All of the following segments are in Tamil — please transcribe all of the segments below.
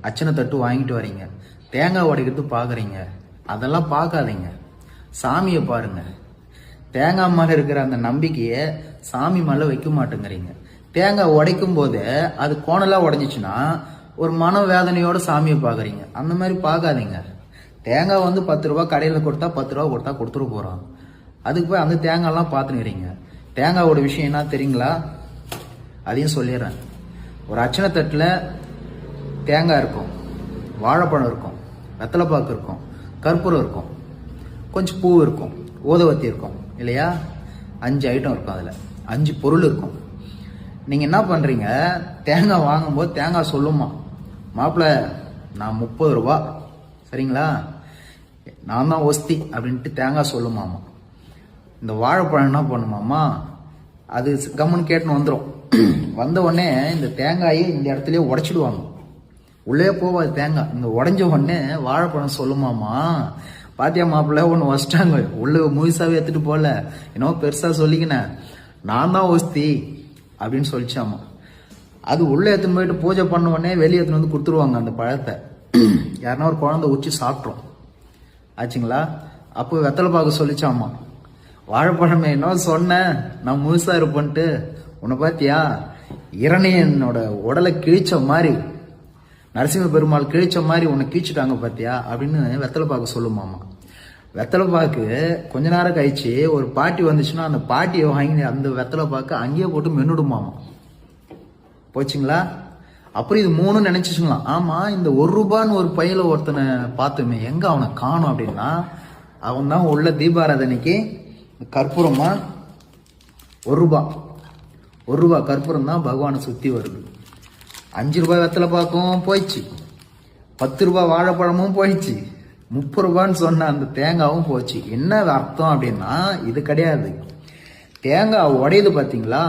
அச்சனை தட்டு வாங்கிட்டு வரீங்க, தேங்காய் உடைக்கிறது பார்க்குறீங்க. அதெல்லாம் பார்க்காதீங்க, சாமியை பாருங்க. தேங்காய் மேலே இருக்கிற அந்த நம்பிக்கையை சாமி மேலே வைக்க மாட்டேங்கிறீங்க. தேங்காய் உடைக்கும் போது அது கோணலாக உடைஞ்சிச்சுன்னா ஒரு மன வேதனையோட சாமியை பார்க்குறீங்க. அந்த மாதிரி பார்க்காதீங்க. தேங்காய் வந்து 10 ரூபா கடையில் கொடுத்தா 10 ரூபா கொடுத்தா கொடுத்துட்டு போகிறோம். அதுக்கு போய் அந்த தேங்காய்லாம் பார்த்துனுறீங்க. தேங்காயோட விஷயம் என்ன தெரியுங்களா? அதையும் சொல்லிடுறேன். ஒரு அச்சனை தட்டில் தேங்காய் இருக்கும், வாழைப்பழம் இருக்கும், வெத்தலைப்பாக்கு இருக்கும், கற்பூரம் இருக்கும், கொஞ்சம் பூ இருக்கும், ஊதுவத்தி இருக்கும் இல்லையா? 5 ஐட்டம் இருக்கும். அதில் 5 பொருள் இருக்கும். நீங்கள் என்ன பண்ணுறீங்க? தேங்காய் வாங்கும்போது தேங்காய் சொல்லுமா, மாப்பிள்ளை நான் 30 ரூபா, சரிங்களா, நான் தான் ஒஸ்தி அப்படின்ட்டு தேங்காய் சொல்லுமாமா. இந்த வாழைப்பழம் என்ன பண்ணுமாமா, அது கம்முன்னு கேட்டுன்னு வந்துடும். வந்த உடனே இந்த தேங்காயை இந்த இடத்துலயே உடைச்சிடுவாங்க. உள்ளே போவாது தேங்காய். இந்த உடஞ்ச உடனே வாழைப்பழம் சொல்லுமாமா, பாத்தியா மாப்பிள்ள ஒன்று வச்சிட்டாங்க, உள்ள முழுசாவே எடுத்துட்டு போல, என்னவோ பெருசா சொல்லிக்கினேன், நான் தான் ஒஸ்தி அப்படின்னு சொல்லிச்சாமா. அது உள்ள எடுத்துன்னு போயிட்டு பூஜை பண்ண உடனே வெளியே எடுத்துன்னு வந்து கொடுத்துருவாங்க அந்த பழத்தை. யாருன்னா ஒரு குழந்தை உச்சி சாப்பிட்றோம் ஆச்சுங்களா? அப்போ வெத்தலை பார்க்க சொல்லிச்சாமா, வாழைப்பழமே என்ன சொன்னேன், நான் முழுசா இருப்பேன்ட்டு, உன்னை பார்த்தியா இரணியனோட உடலை கிழிச்ச மாதிரி, நரசிம்ம பெருமாள் கிழிச்ச மாதிரி உன்னை கிழிச்சிட்டாங்க பார்த்தியா அப்படின்னு வெத்தலை பார்க்க சொல்லுமாமா. வெத்தலை பாக்கு கொஞ்ச நேரம் கழிச்சு ஒரு பாட்டி வந்துச்சுன்னா அந்த பாட்டியை வாங்கி அந்த வெத்தலை பாக்கு அங்கேயே போட்டு மென்னுடுமாமா. போச்சுங்களா? அப்புறம் இது 3 நினைச்சுங்களாம். ஆமா, இந்த 1 ரூபான்னு ஒரு பையில ஒருத்தனை பார்த்துமே, எங்க அவனை காணும் அப்படின்னா, அவன் தான் உள்ள தீபாராதனைக்கு கற்பூரமா 1 ரூபா கற்பூரம் தான் பகவானை சுத்தி வருது. 5 ரூபாய் வெத்தலை பாக்கும் போயிடுச்சு, 10 ரூபாய் வாழைப்பழமும் போயிடுச்சு, 30 ரூபான்னு சொன்ன அந்த தேங்காவும் போச்சு. என்ன அர்த்தம் அப்படின்னா, இது கிடையாது. தேங்காய் உடையுது பார்த்தீங்களா,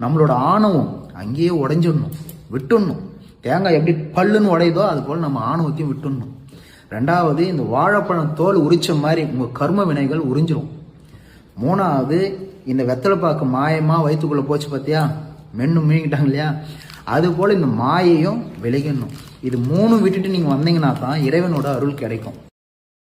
நம்மளோட ஆணவம் அங்கேயே உடைஞ்சிடணும், விட்டுடணும். தேங்காய் எப்படி பல்லுன்னு உடையுதோ அது போல நம்ம ஆணவத்தையும் விட்டுடணும். 2வது, இந்த வாழைப்பழம் தோல் உரிச்ச மாதிரி உங்க கர்ம வினைகள் உறிஞ்சிரும். 3வது, இந்த வெத்தலை பாக்கு மாயமா வயிற்றுக்குள்ள போச்சு பார்த்தியா, மென்னு மீங்கிட்டாங்க இல்லையா, அது போல இந்த மாயையும் விலகிடணும். இது 3 விட்டுட்டு நீங்க வந்தீங்கன்னா தான் இறைவனோட அருள் கிடைக்கும்.